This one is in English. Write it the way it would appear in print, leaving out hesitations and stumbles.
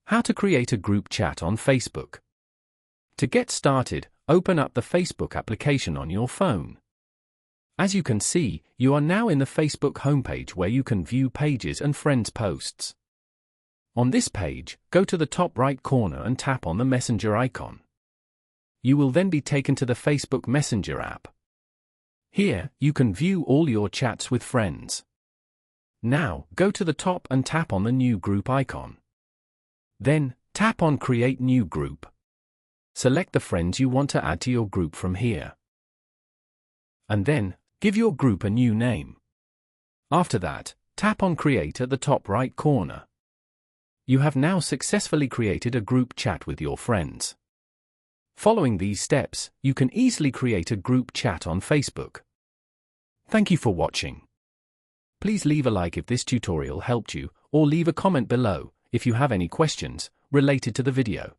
How to create a group chat on Facebook. To get started, open up the Facebook application on your phone. As you can see, you are now in the Facebook homepage where you can view pages and friends' posts. On this page, go to the top right corner and tap on the Messenger icon. You will then be taken to the Facebook Messenger app. Here, you can view all your chats with friends. Now, go to the top and tap on the New Group icon. Then, tap on Create New Group. Select the friends you want to add to your group from here. And then, give your group a new name. After that, tap on Create at the top right corner. You have now successfully created a group chat with your friends. Following these steps, you can easily create a group chat on Facebook. Thank you for watching. Please leave a like if this tutorial helped you, or leave a comment below if you have any questions related to the video.